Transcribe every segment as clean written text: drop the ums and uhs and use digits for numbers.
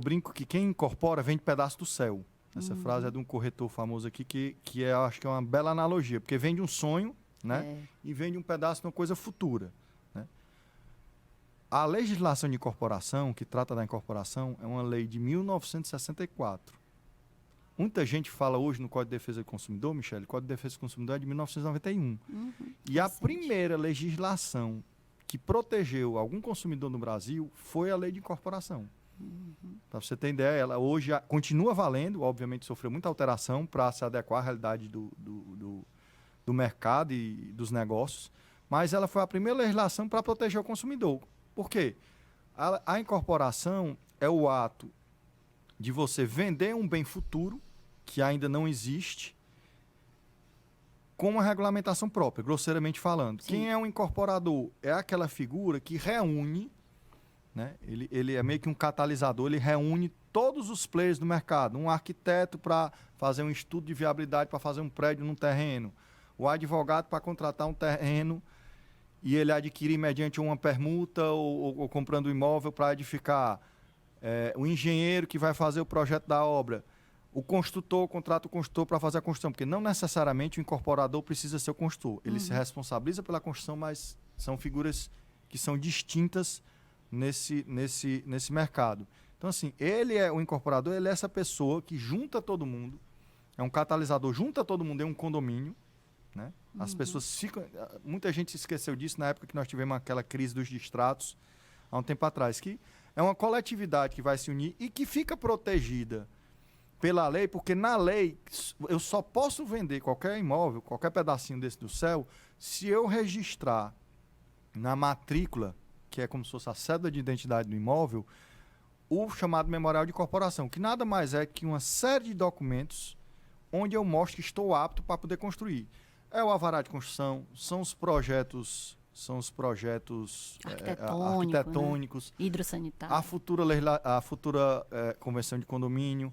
brinco que quem incorpora vende pedaço do céu. Essa frase é de um corretor famoso aqui que acho que é uma bela analogia, porque vende um sonho, né? E vende um pedaço de uma coisa futura, né? A legislação de incorporação, que trata da incorporação, é uma lei de 1964. Muita gente fala hoje no Código de Defesa do Consumidor, Michele, o Código de Defesa do Consumidor é de 1991. E a primeira legislação que protegeu algum consumidor no Brasil foi a lei de incorporação. Para você ter ideia, ela hoje continua valendo, obviamente sofreu muita alteração para se adequar à realidade do mercado e dos negócios, mas ela foi a primeira legislação para proteger o consumidor. Por quê? A incorporação é o ato de você vender um bem futuro que ainda não existe com uma regulamentação própria, grosseiramente falando. Sim. Quem é um incorporador? É aquela figura que reúne, né? Ele é meio que um catalisador, ele reúne todos os players do mercado. Um arquiteto para fazer um estudo de viabilidade para fazer um prédio num terreno, o advogado para contratar um terreno e ele adquirir mediante uma permuta ou comprando um imóvel para edificar. O engenheiro que vai fazer o projeto da obra. O construtor contrata o construtor para fazer a construção, porque não necessariamente o incorporador precisa ser o construtor. Ele se responsabiliza pela construção, mas são figuras que são distintas nesse mercado. Então, assim, o incorporador, ele é essa pessoa que junta todo mundo, é um catalisador, junta todo mundo em um condomínio, né? As pessoas ficam... Muita gente esqueceu disso na época que nós tivemos aquela crise dos distratos, há um tempo atrás, que é uma coletividade que vai se unir e que fica protegida pela lei, porque na lei eu só posso vender qualquer imóvel, qualquer pedacinho desse do céu, se eu registrar na matrícula, que é como se fosse a cédula de identidade do imóvel, o chamado memorial de incorporação, que nada mais é que uma série de documentos onde eu mostro que estou apto para poder construir. É o alvará de construção, são os projetos arquitetônicos, né? Hidrossanitário, a futura convenção de condomínio.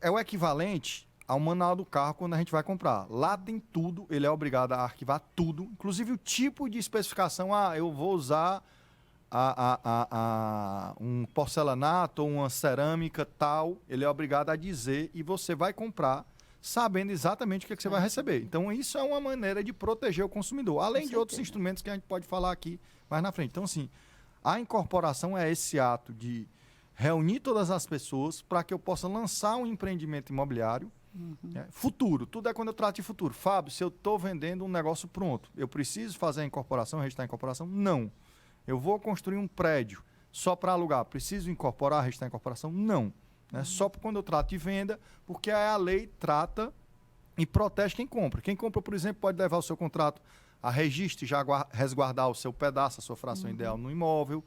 É o equivalente ao manual do carro quando a gente vai comprar. Lá tem tudo, ele é obrigado a arquivar tudo, inclusive o tipo de especificação. Eu vou usar um porcelanato ou uma cerâmica tal, ele é obrigado a dizer e você vai comprar sabendo exatamente o que você vai receber. Então, isso é uma maneira de proteger o consumidor, além de outros instrumentos que a gente pode falar aqui mais na frente. Então, assim, a incorporação é esse ato de reunir todas as pessoas para que eu possa lançar um empreendimento imobiliário futuro. Tudo é quando eu trato de futuro. Fábio, se eu estou vendendo um negócio pronto, eu preciso fazer a incorporação, registrar a incorporação? Não. Eu vou construir um prédio só para alugar. Preciso incorporar, registrar a incorporação? Não. Só quando eu trato de venda, porque a lei trata e protege quem compra. Quem compra, por exemplo, pode levar o seu contrato a registro e já resguardar o seu pedaço, a sua fração ideal no imóvel.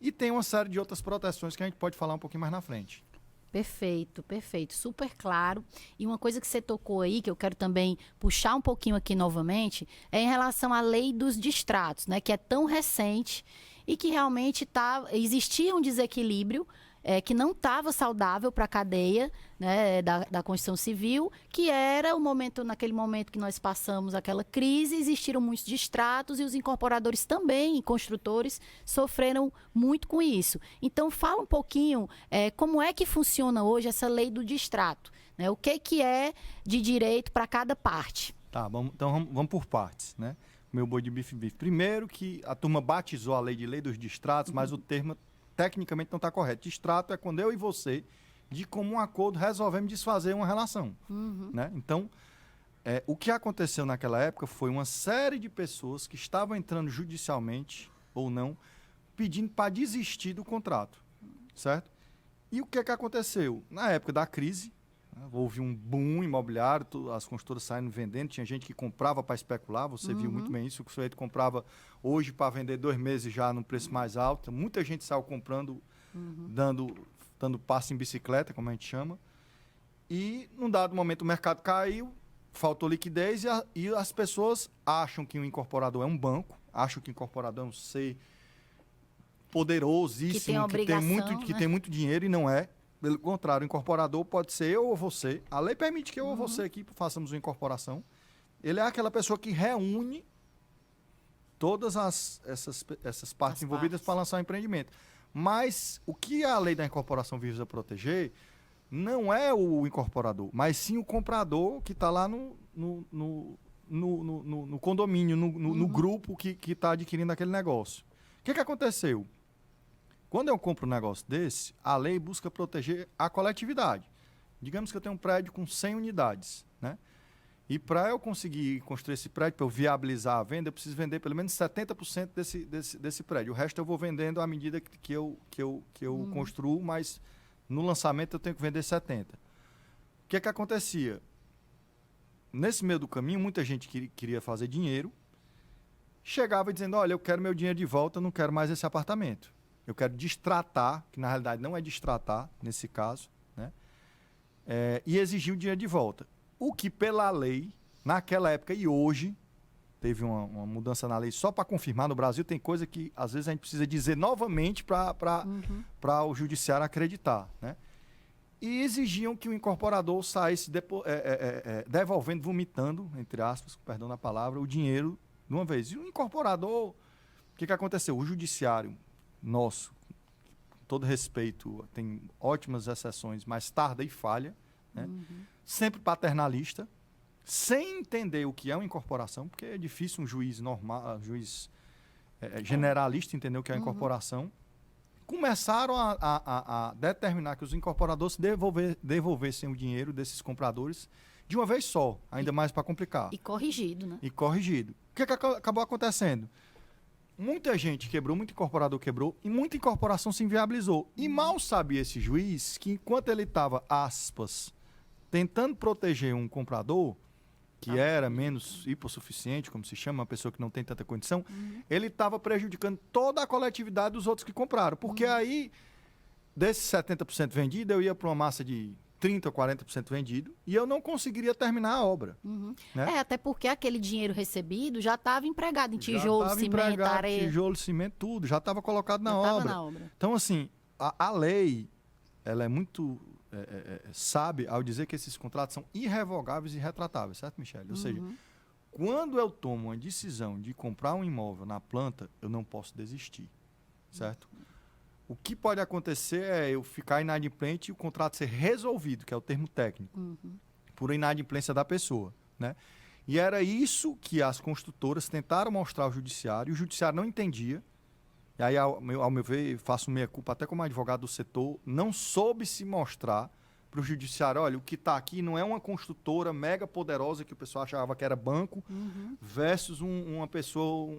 E tem uma série de outras proteções que a gente pode falar um pouquinho mais na frente. Perfeito, perfeito, super claro. E uma coisa que você tocou aí, que eu quero também puxar um pouquinho aqui novamente, é em relação à lei dos distratos, né, que é tão recente e que realmente existia um desequilíbrio que não estava saudável para a cadeia, né, da construção civil, que era naquele momento que nós passamos aquela crise, existiram muitos distratos e os incorporadores também, e construtores, sofreram muito com isso. Então, fala um pouquinho como é que funciona hoje essa lei do distrato, né? O que é de direito para cada parte? Tá, então vamos por partes, né? Meu boi de bife. Primeiro que a turma batizou a lei dos distratos, mas o termo tecnicamente não está correto. Distrato é quando eu e você, de comum acordo, resolvemos desfazer uma relação. Né? Então, o que aconteceu naquela época foi uma série de pessoas que estavam entrando judicialmente, ou não, pedindo para desistir do contrato. Certo? E o que aconteceu? Na época da crise, houve um boom imobiliário, as construtoras saindo vendendo, tinha gente que comprava para especular, você viu muito bem isso, que o sujeito comprava hoje para vender 2 meses já num preço mais alto, muita gente saiu comprando, dando passe em bicicleta, como a gente chama, e num dado momento o mercado caiu, faltou liquidez e as pessoas acham que o incorporador é um banco, acham que o incorporador é um ser poderosíssimo, que tem muito dinheiro, e não é. Pelo contrário, o incorporador pode ser eu ou você. A lei permite que eu ou você aqui façamos uma incorporação. Ele é aquela pessoa que reúne todas essas partes envolvidas para lançar um empreendimento. Mas o que a lei da incorporação visa proteger não é o incorporador, mas sim o comprador que está lá no condomínio, no grupo que está adquirindo aquele negócio. O que aconteceu? Quando eu compro um negócio desse, a lei busca proteger a coletividade. Digamos que eu tenho um prédio com 100 unidades, né? E para eu conseguir construir esse prédio, para eu viabilizar a venda, eu preciso vender pelo menos 70% desse prédio. O resto eu vou vendendo à medida que eu construo, mas no lançamento eu tenho que vender 70%. O que acontecia? Nesse meio do caminho, muita gente queria fazer dinheiro, chegava dizendo, olha, eu quero meu dinheiro de volta, eu não quero mais esse apartamento. Eu quero destratar, que na realidade não é destratar, nesse caso, né? E exigir o dinheiro de volta. O que, pela lei, naquela época e hoje, teve uma mudança na lei só para confirmar. No Brasil tem coisa que, às vezes, a gente precisa dizer novamente para o judiciário acreditar, né? E exigiam que o incorporador saísse devolvendo, vomitando, entre aspas, perdão da palavra, o dinheiro de uma vez. E o incorporador, o que aconteceu? O judiciário nosso, com todo respeito, tem ótimas exceções, mas tarda e falha, né? Sempre paternalista, sem entender o que é uma incorporação, porque é difícil um juiz normal, generalista entender o que é uma incorporação. Começaram a determinar que os incorporadores devolvessem o dinheiro desses compradores de uma vez só, ainda mais para complicar. E corrigido, né? E corrigido. O que acabou acontecendo? Muita gente quebrou, muito incorporador quebrou e muita incorporação se inviabilizou. E mal sabia esse juiz que enquanto ele estava, aspas, tentando proteger um comprador que era menos hipossuficiente, como se chama, uma pessoa que não tem tanta condição, ele estava prejudicando toda a coletividade dos outros que compraram. Porque aí, desses 70% vendido, eu ia para uma massa de 30% ou 40% vendido e eu não conseguiria terminar a obra. Né? Até porque aquele dinheiro recebido já estava empregado em tijolo, cimento, areia. Tijolo, cimento, tudo. Já estava colocado na obra. Então, assim, a lei, ela é muito sábia ao dizer que esses contratos são irrevogáveis e retratáveis, certo, Michele? Ou seja, quando eu tomo uma decisão de comprar um imóvel na planta, eu não posso desistir, certo? O que pode acontecer é eu ficar inadimplente e o contrato ser resolvido, que é o termo técnico, por inadimplência da pessoa, né? E era isso que as construtoras tentaram mostrar ao judiciário, e o judiciário não entendia. E aí, ao meu ver, faço meia-culpa até como advogado do setor, não soube se mostrar para o judiciário, olha, o que está aqui não é uma construtora mega poderosa que o pessoal achava que era banco, versus uma pessoa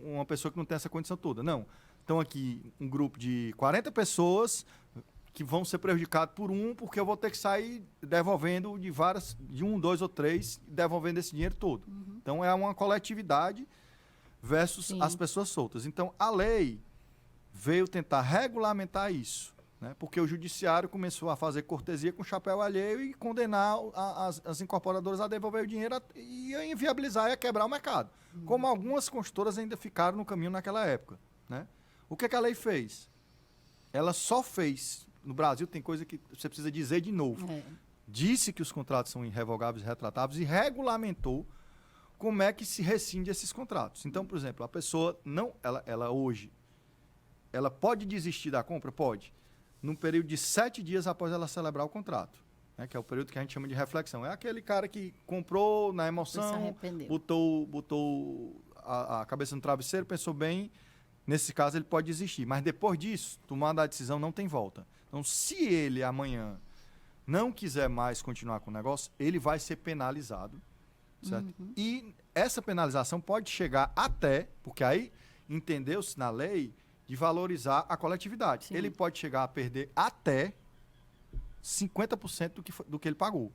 que não tem essa condição toda. Não. Então, aqui, um grupo de 40 pessoas que vão ser prejudicados porque eu vou ter que sair devolvendo de 1, 2 ou 3, devolvendo esse dinheiro todo. Então, é uma coletividade versus as pessoas soltas. Então, a lei veio tentar regulamentar isso, né? Porque o judiciário começou a fazer cortesia com chapéu alheio e condenar as incorporadoras a devolver o dinheiro e a inviabilizar e a quebrar o mercado. Como algumas construtoras ainda ficaram no caminho naquela época, né? O que a lei fez? Ela só fez, no Brasil tem coisa que você precisa dizer de novo, disse que os contratos são irrevogáveis e retratáveis e regulamentou como é que se rescinde esses contratos. Então, por exemplo, a pessoa ela hoje, ela pode desistir da compra? Pode. Num período de 7 dias após ela celebrar o contrato, né, que é o período que a gente chama de reflexão. É aquele cara que comprou na emoção, botou a cabeça no travesseiro, pensou bem, nesse caso ele pode desistir. Mas depois disso, tomada a decisão, não tem volta. Então, se ele amanhã não quiser mais continuar com o negócio, ele vai ser penalizado, certo? E essa penalização pode chegar até, porque aí entendeu-se na lei, de valorizar a coletividade. Ele pode chegar a perder até 50% do que ele pagou.